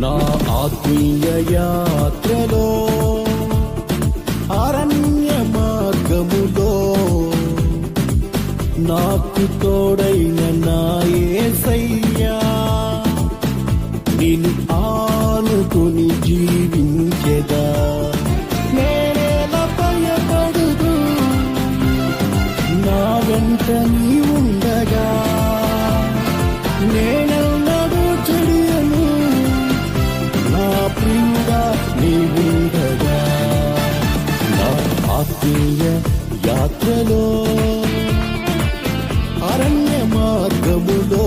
నా ఆత్మీయ యాత్రలో అరణ్య మార్గములో నాకు తోడైన నా యేసయ్యా నిన్ను ఆనుకుని జీవించెదా నేనేలా భయపడుదు నా వెంట నీ ఉండగా నేనెన్నడూ చెడియను నా ప్రియుడా నీ ఉండగా నా ఆత్మీయ యాత్రలో అరణ్య మార్గములో